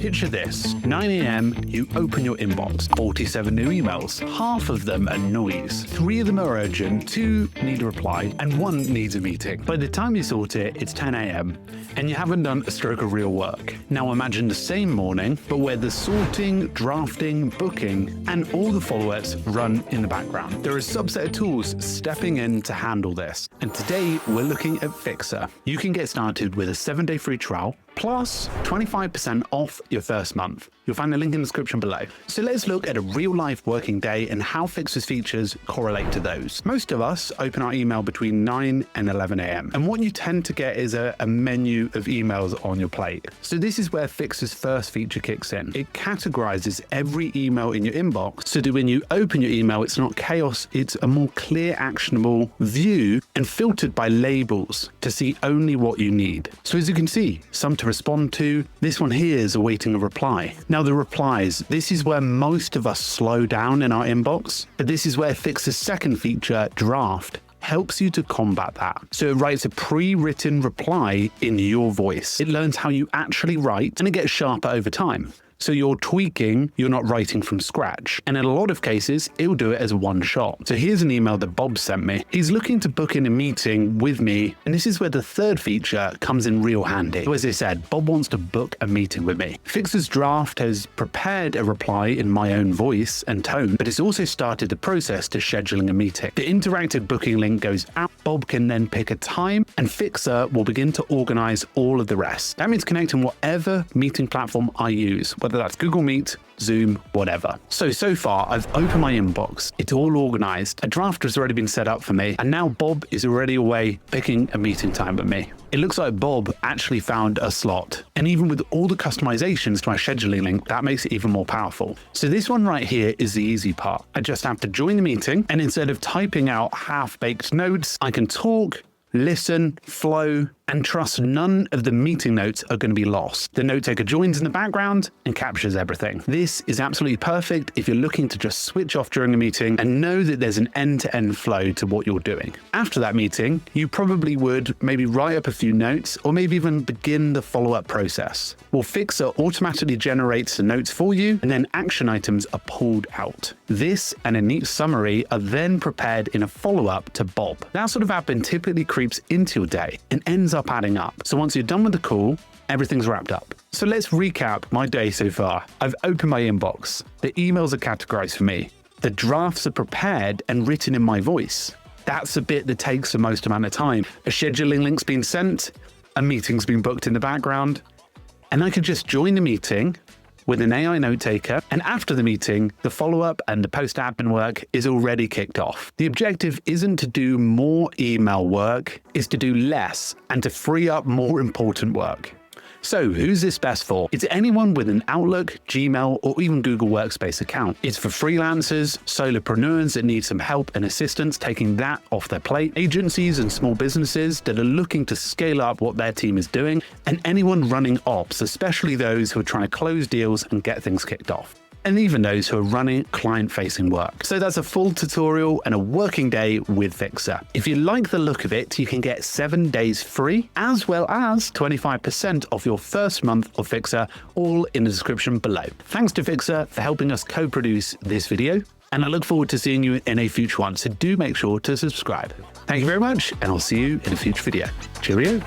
Picture this, 9 AM, you open your inbox, 47 new emails, half of them are noise, 3 of them are urgent, 2 need a reply, and 1 needs a meeting. By the time you sort it, it's 10 AM, and you haven't done a stroke of real work. Now imagine the same morning, but where the sorting, drafting, booking, and all the follow-ups run in the background. There are a subset of tools stepping in to handle this. And today, we're looking at Fyxer. You can get started with a 7-day free trial, plus 25% off your first month. You'll find the link in the description below. So let's look at a real-life working day and how Fyxer's features correlate to those. Most of us open our email between 9 and 11 AM, and what you tend to get is a menu of emails on your plate. So this is where Fyxer's first feature kicks in. It categorizes every email in your inbox so that when you open your email, it's not chaos, it's a more clear, actionable view and filtered by labels to see only what you need. So as you can see, some to respond to. This one here is awaiting a reply. Now the replies, this is where most of us slow down in our inbox, but this is where Fyxer's second feature, draft, helps you to combat that. So it writes a pre-written reply in your voice. It learns how you actually write and it gets sharper over time. So you're tweaking, you're not writing from scratch. And in a lot of cases, it'll do it as one shot. So here's an email that Bob sent me. He's looking to book in a meeting with me. And this is where the third feature comes in real handy. So as I said, Bob wants to book a meeting with me. Fyxer's draft has prepared a reply in my own voice and tone, but it's also started the process to scheduling a meeting. The interactive booking link goes out. Bob can then pick a time and Fyxer will begin to organize all of the rest. That means connecting whatever meeting platform I use, whether that's Google Meet, Zoom, whatever. So far, I've opened my inbox. It's all organized. A draft has already been set up for me. And now Bob is already away picking a meeting time with me. It looks like Bob actually found a slot. And even with all the customizations to my scheduling link, that makes it even more powerful. So this one right here is the easy part. I just have to join the meeting. And instead of typing out half-baked notes, I can talk, listen, flow, and trust none of the meeting notes are going to be lost. The note taker joins in the background and captures everything. This is absolutely perfect if you're looking to just switch off during a meeting and know that there's an end-to-end flow to what you're doing. After that meeting, you probably would maybe write up a few notes or maybe even begin the follow-up process. Well, Fyxer automatically generates the notes for you and then action items are pulled out. This and a neat summary are then prepared in a follow-up to Bob. That sort of admin typically creeps into your day and ends up adding up. So once you're done with the call, everything's wrapped up. So let's recap my day so far. I've opened my inbox. The emails are categorized for me. The drafts are prepared and written in my voice. That's the bit that takes the most amount of time. A scheduling link's been sent, a meeting's been booked in the background, and I could just join the meeting with an AI note taker, and after the meeting, the follow-up and the post-admin work is already kicked off. The objective isn't to do more email work, it's to do less and to free up more important work. So who's this best for? It's anyone with an Outlook, Gmail, or even Google Workspace account. It's for freelancers, solopreneurs that need some help and assistance taking that off their plate, agencies and small businesses that are looking to scale up what their team is doing, and anyone running ops, especially those who are trying to close deals and get things kicked off. And even those who are running client-facing work. So that's a full tutorial and a working day with Fyxer. If you like the look of it, you can get 7 days free, as well as 25% off your first month of Fyxer, all in the description below. Thanks to Fyxer for helping us co-produce this video, and I look forward to seeing you in a future one, so do make sure to subscribe. Thank you very much, and I'll see you in a future video. Cheerio.